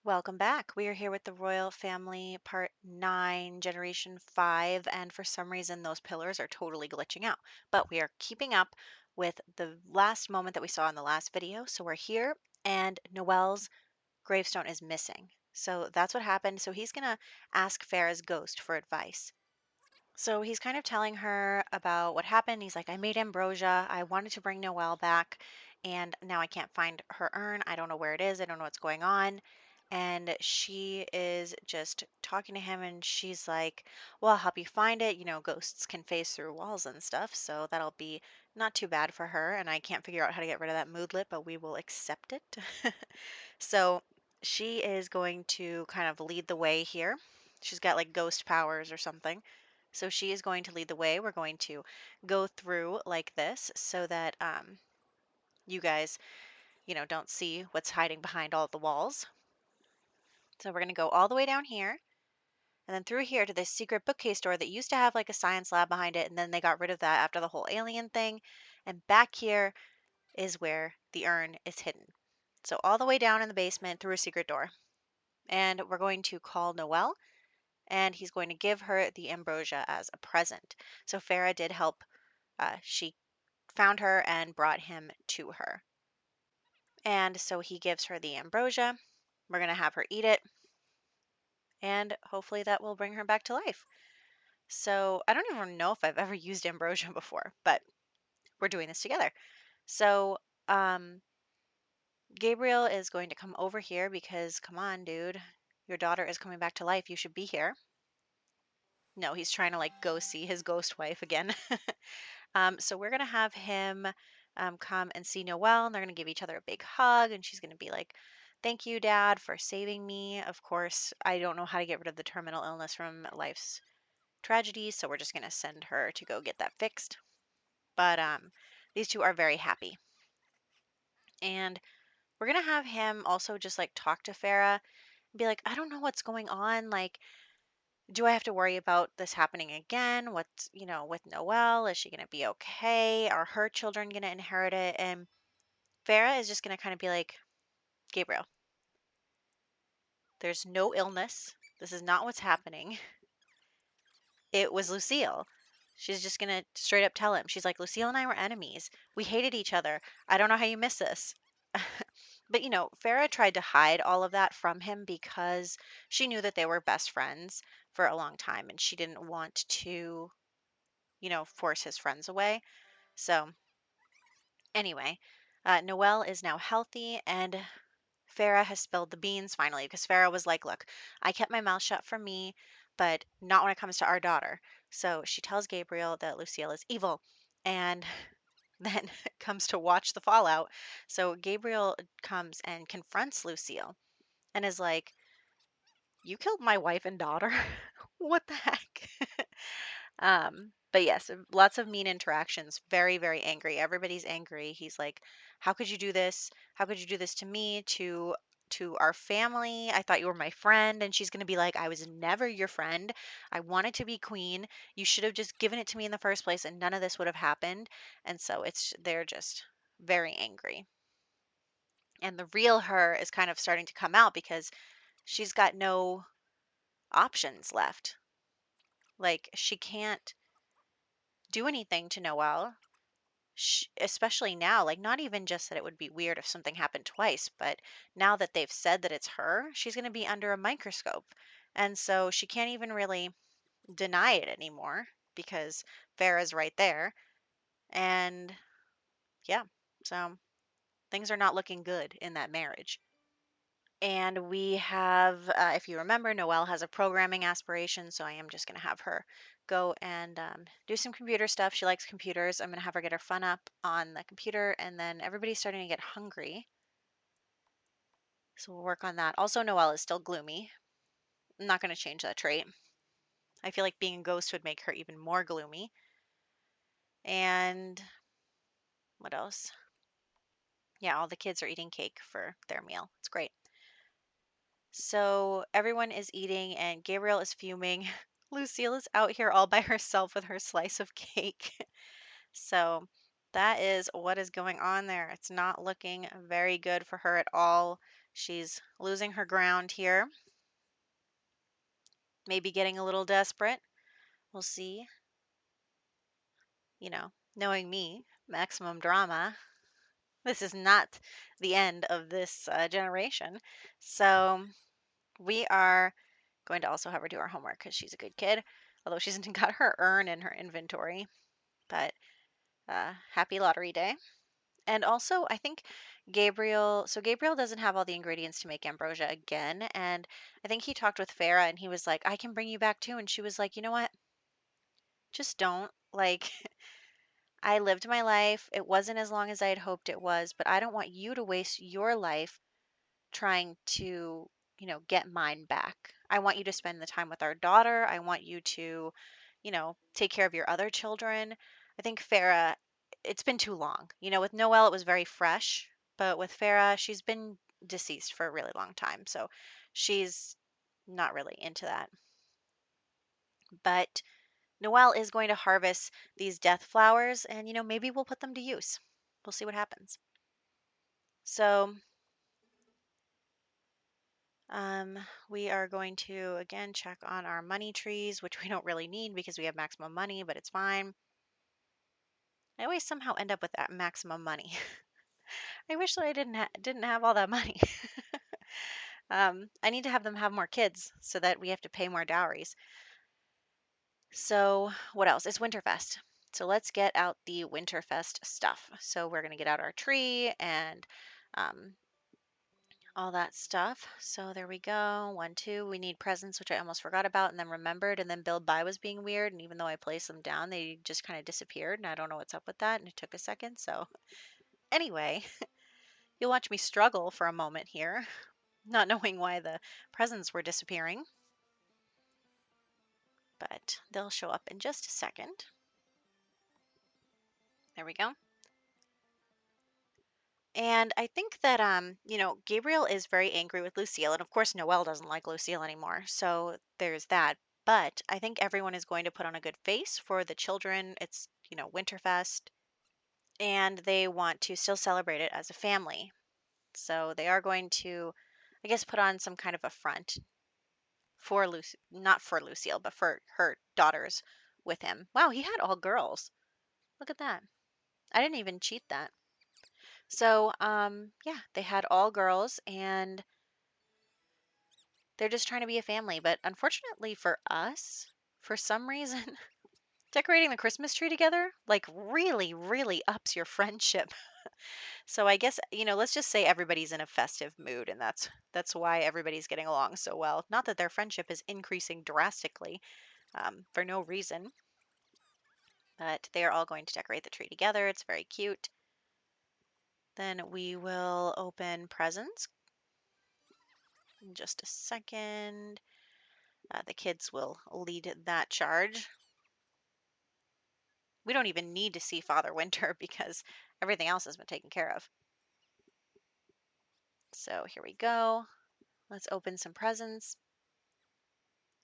Welcome back. We are here with the Royal Family Part 9, Generation 5, and for some reason those pillars are totally glitching out. But we are keeping up with the last moment that we saw in the last video. So we're here, and Noelle's gravestone is missing. So that's what happened. So he's going to ask Farah's ghost for advice. So he's kind of telling her about what happened. He's like, I made ambrosia. I wanted to bring Noelle back, and now I can't find her urn. I don't know where it is. I don't know what's going on. And she is just talking to him, and she's like, well, I'll help you find it. Ghosts can phase through walls and stuff, so that'll be not too bad for her. And I can't figure out how to get rid of that moodlet, but we will accept it. So she is going to kind of lead the way here. She's got like ghost powers or something. So she is going to lead the way. We're going to go through like this so that you guys, don't see what's hiding behind all the walls. So we're going to go all the way down here and then through here to this secret bookcase door that used to have like a science lab behind it. And then they got rid of that after the whole alien thing. And back here is where the urn is hidden. So all the way down in the basement through a secret door. And we're going to call Noelle, and he's going to give her the ambrosia as a present. So Farah did help. She found her and brought him to her. And so he gives her the ambrosia. We're going to have her eat it, and hopefully that will bring her back to life. So I don't even know if I've ever used ambrosia before, but we're doing this together. So Gabriel is going to come over here because, come on, dude, your daughter is coming back to life. You should be here. No, he's trying to like go see his ghost wife again. So we're gonna have him come and see Noelle, and they're gonna give each other a big hug, and she's gonna be like, "Thank you, Dad, for saving me." Of course, I don't know how to get rid of the terminal illness from life's tragedies, so we're just gonna send her to go get that fixed. But these two are very happy, and we're gonna have him also just like talk to Farah and be like, "I don't know what's going on. Like, do I have to worry about this happening again? What's, with Noelle? Is she going to be okay? Are her children going to inherit it?" And Farah is just going to kind of be like, Gabriel, there's no illness. This is not what's happening. It was Lucille. She's just going to straight up tell him. She's like, Lucille and I were enemies. We hated each other. I don't know how you miss this. But, Farah tried to hide all of that from him because she knew that they were best friends for a long time and she didn't want to force his friends away. So, anyway, Noelle is now healthy, and Farah has spilled the beans finally because Farah was like, look, I kept my mouth shut for me, but not when it comes to our daughter. So she tells Gabriel that Lucille is evil, and then comes to watch the fallout. So Gabriel comes and confronts Lucille and is like, you killed my wife and daughter? What the heck? But yes, lots of mean interactions. Very, very angry. Everybody's angry. He's like, "How could you do this? How could you do this to me? To our family? I thought you were my friend." And she's gonna be like, "I was never your friend. I wanted to be queen. You should have just given it to me in the first place, and none of this would have happened." And so they're just very angry. And the real her is kind of starting to come out because she's got no options left. Like she can't do anything to Noelle, especially now. Like, not even just that it would be weird if something happened twice, but now that they've said that it's her, she's going to be under a microscope. And so she can't even really deny it anymore because Farah's right there. And yeah, so things are not looking good in that marriage. And we have, if you remember, Noelle has a programming aspiration, so I am just going to have her go and do some computer stuff. She likes computers. I'm going to have her get her fun up on the computer, and then everybody's starting to get hungry. So we'll work on that. Also, Noelle is still gloomy. I'm not going to change that trait. I feel like being a ghost would make her even more gloomy. And what else? Yeah, all the kids are eating cake for their meal. It's great. So everyone is eating, and Gabriel is fuming. Lucille is out here all by herself with her slice of cake. So that is what is going on there. It's not looking very good for her at all. She's losing her ground here. Maybe getting a little desperate. We'll see. You know, knowing me, maximum drama. This is not the end of this generation. So we are going to also have her do our homework because she's a good kid, although she hasn't got her urn in her inventory. But happy lottery day. And also, I think Gabriel doesn't have all the ingredients to make ambrosia again. And I think he talked with Farah and he was like, I can bring you back too. And she was like, you know what? Just don't. Like, I lived my life. It wasn't as long as I had hoped it was, but I don't want you to waste your life trying to, get mine back. I want you to spend the time with our daughter. I want you to, take care of your other children. I think Farah, it's been too long. With Noelle, it was very fresh, but with Farah, she's been deceased for a really long time. So she's not really into that. But Noelle is going to harvest these death flowers and, maybe we'll put them to use. We'll see what happens. So Um, we are going to again check on our money trees, which we don't really need because we have maximum money, but it's fine. I always somehow end up with that maximum money. I wish that I didn't have all that money. I need to have them have more kids so that we have to pay more dowries. So what else? It's Winterfest. So let's get out the Winterfest stuff. So we're gonna get out our tree and um, all that stuff. So there we go. 1, 2. We need presents, which I almost forgot about and then remembered. And then build by was being weird. And even though I placed them down, they just kind of disappeared. And I don't know what's up with that. And it took a second. So anyway, you'll watch me struggle for a moment here, not knowing why the presents were disappearing. But they'll show up in just a second. There we go. And I think that Gabriel is very angry with Lucille, and of course Noelle doesn't like Lucille anymore. So there's that. But I think everyone is going to put on a good face for the children. It's, Winterfest, and they want to still celebrate it as a family. So they are going to, I guess, put on some kind of a front for not for Lucille, but for her daughters with him. Wow, he had all girls. Look at that. I didn't even cheat that. So, yeah, they had all girls and they're just trying to be a family. But unfortunately for us, for some reason, decorating the Christmas tree together like really, really ups your friendship. So I guess, let's just say everybody's in a festive mood and that's why everybody's getting along so well. Not that their friendship is increasing drastically for no reason, but they are all going to decorate the tree together. It's very cute. Then we will open presents in just a second. The kids will lead that charge. We don't even need to see Father Winter because everything else has been taken care of. So here we go. Let's open some presents.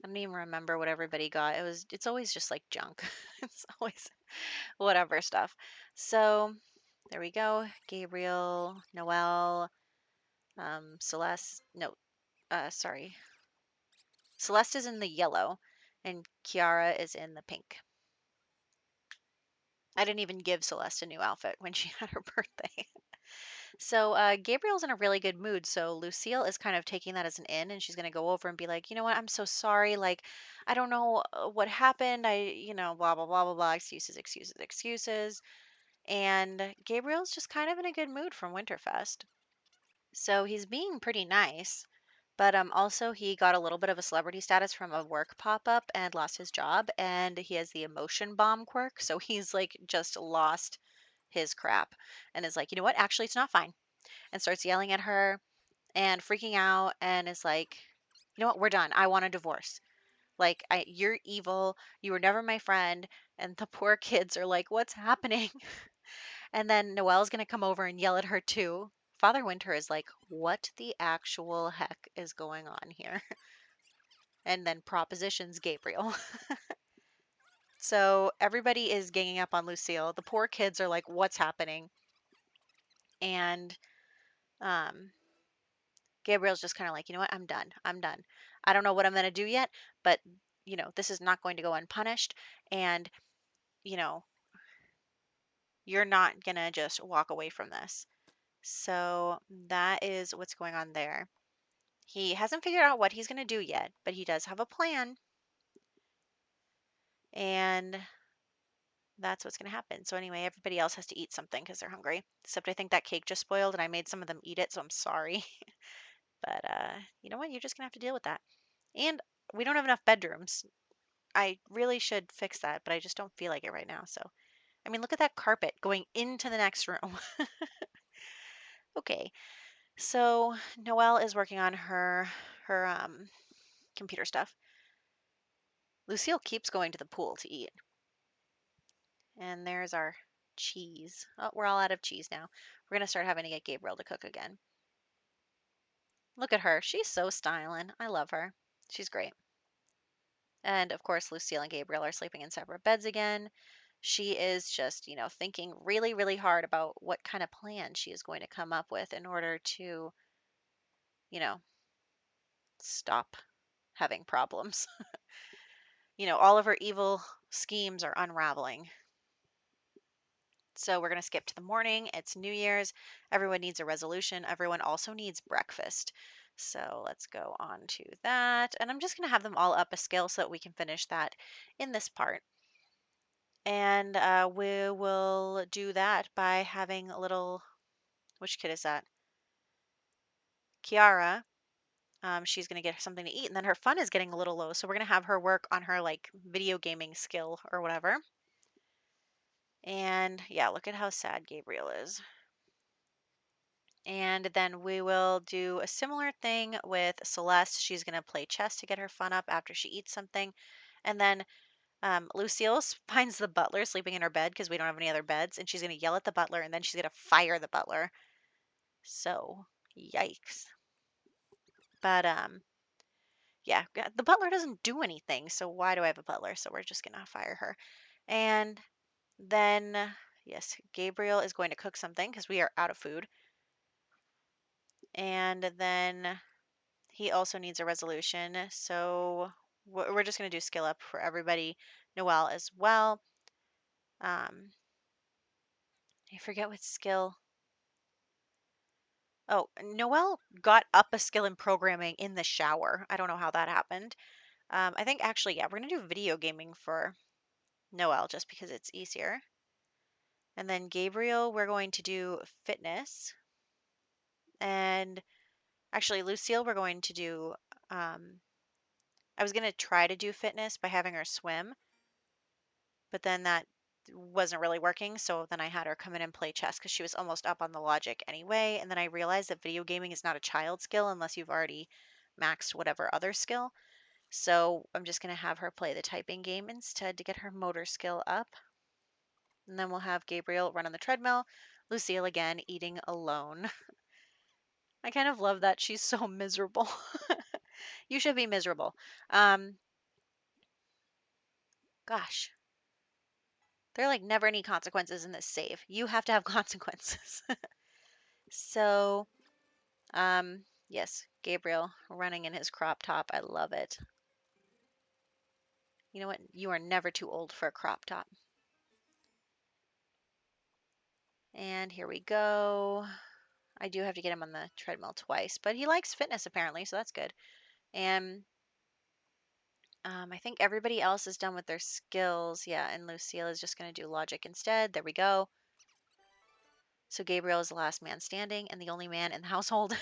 I don't even remember what everybody got. It's always just like junk. It's always whatever stuff. So there we go. Gabriel, Noelle, Celeste. No, sorry. Celeste is in the yellow, and Kiara is in the pink. I didn't even give Celeste a new outfit when she had her birthday. So Gabriel's in a really good mood. So Lucille is kind of taking that as an in, and she's going to go over and be like, you know what? I'm so sorry. Like, I don't know what happened. Blah, blah, blah, blah, blah. Excuses, excuses, excuses. And Gabriel's just kind of in a good mood from Winterfest. So he's being pretty nice. But also he got a little bit of a celebrity status from a work pop-up and lost his job. And he has the emotion bomb quirk. So he's like just lost his crap and is like, you know what? Actually, it's not fine. And starts yelling at her and freaking out and is like, you know what? We're done. I want a divorce. Like, you're evil. You were never my friend. And the poor kids are like, what's happening? And then Noelle's going to come over and yell at her too. Father Winter is like, what the actual heck is going on here? And then propositions Gabriel. So everybody is ganging up on Lucille. The poor kids are like, what's happening? And um, Gabriel's just kind of like, you know what? I'm done. I'm done. I don't know what I'm going to do yet, but, this is not going to go unpunished. And, you know, you're not going to just walk away from this. So that is what's going on there. He hasn't figured out what he's going to do yet, but he does have a plan. And that's what's going to happen. So anyway, everybody else has to eat something because they're hungry. Except I think that cake just spoiled and I made some of them eat it, so I'm sorry. But you know what? You're just going to have to deal with that. And we don't have enough bedrooms. I really should fix that, but I just don't feel like it right now. So, I mean, look at that carpet going into the next room. Okay. So, Noelle is working on her computer stuff. Lucille keeps going to the pool to eat. And there's our cheese. Oh, we're all out of cheese now. We're going to start having to get Gabriel to cook again. Look at her. She's so styling. I love her. She's great. And of course, Lucille and Gabriel are sleeping in separate beds again. She is just, thinking really, really hard about what kind of plan she is going to come up with in order to, you know, stop having problems. All of her evil schemes are unraveling. So we're going to skip to the morning. It's New Year's. Everyone needs a resolution. Everyone also needs breakfast. So let's go on to that. And I'm just going to have them all up a skill so that we can finish that in this part. And we will do that by having a little, which kid is that? Kiara. She's going to get something to eat. And then her fun is getting a little low. So we're going to have her work on her like video gaming skill or whatever. And yeah, look at how sad Gabriel is. And then we will do a similar thing with Celeste. She's going to play chess to get her fun up after she eats something. And then Lucille finds the butler sleeping in her bed because we don't have any other beds. And she's going to yell at the butler and then she's going to fire the butler. So, yikes. But, yeah, the butler doesn't do anything. So, why do I have a butler? So, we're just going to fire her. And then, yes, Gabriel is going to cook something because we are out of food. And then he also needs a resolution. So we're just going to do skill up for everybody. Noelle as well. I forget what skill. Oh, Noelle got up a skill in programming in the shower. I don't know how that happened. I think actually, yeah, we're going to do video gaming for Noelle just because it's easier. And then Gabriel, we're going to do fitness. And actually, Lucille, we're going to do. I was going to try to do fitness by having her swim, but then that wasn't really working. So then I had her come in and play chess because she was almost up on the logic anyway. And then I realized that video gaming is not a child skill unless you've already maxed whatever other skill. So I'm just going to have her play the typing game instead to get her motor skill up. And then we'll have Gabriel run on the treadmill. Lucille again eating alone. I kind of love that she's so miserable. You should be miserable. Gosh, there are like never any consequences in this save. You have to have consequences. So, yes, Gabriel running in his crop top. I love it. You know what? You are never too old for a crop top. And here we go. I do have to get him on the treadmill twice, but he likes fitness apparently, so that's good. And I think everybody else is done with their skills. Yeah, and Lucille is just going to do logic instead. There we go. So Gabriel is the last man standing and the only man in the household.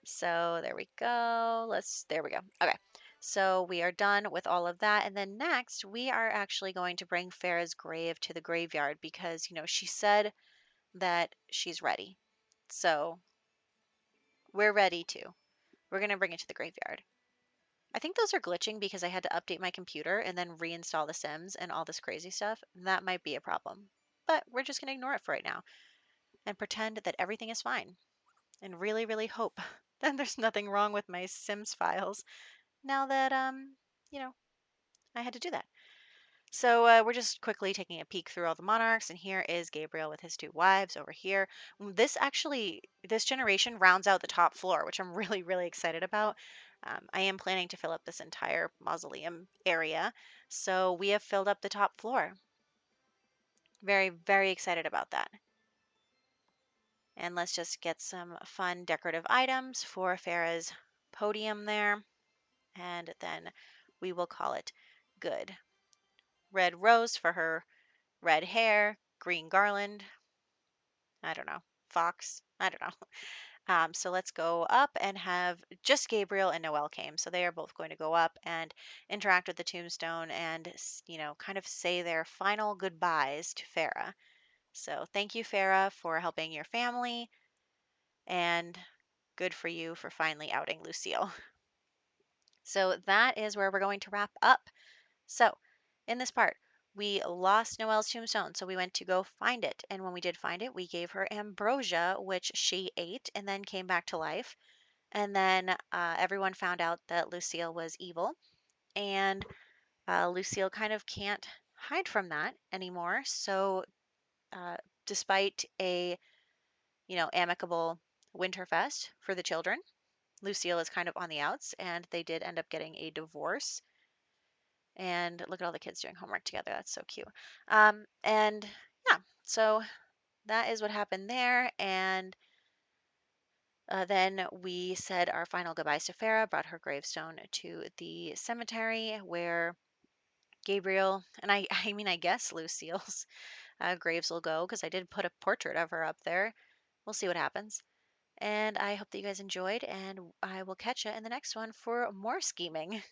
So there we go. There we go. Okay. So we are done with all of that. And then next, we are actually going to bring Farah's grave to the graveyard because, she said that she's ready. So we're ready to. We're going to bring it to the graveyard. I think those are glitching because I had to update my computer and then reinstall the Sims and all this crazy stuff. That might be a problem. But we're just going to ignore it for right now and pretend that everything is fine and really, really hope that there's nothing wrong with my Sims files now that, I had to do that. So we're just quickly taking a peek through all the monarchs, and here is Gabriel with his two wives over here. This generation rounds out the top floor, which I'm really, really excited about. I am planning to fill up this entire mausoleum area, so we have filled up the top floor. Very, very excited about that. And let's just get some fun decorative items for Farah's podium there, and then we will call it good. Red rose for her red hair, green garland, I don't know, fox, I don't know. So let's go up and have just Gabriel and Noelle came. So they are both going to go up and interact with the tombstone and, kind of say their final goodbyes to Farah. So thank you, Farah, for helping your family, and good for you for finally outing Lucille. So that is where we're going to wrap up. So, in this part, we lost Noelle's tombstone, so we went to go find it. And when we did find it, we gave her ambrosia, which she ate and then came back to life. And then everyone found out that Lucille was evil, and Lucille kind of can't hide from that anymore. So, uh, despite a amicable Winterfest for the children, Lucille is kind of on the outs, and they did end up getting a divorce. And look at all the kids doing homework together. That's so cute. And yeah, so that is what happened there. And then we said our final goodbyes to Farah, brought her gravestone to the cemetery where Gabriel and I mean, I guess Lucille's graves will go, because I did put a portrait of her up there. We'll see what happens. And I hope that you guys enjoyed, and I will catch you in the next one for more scheming.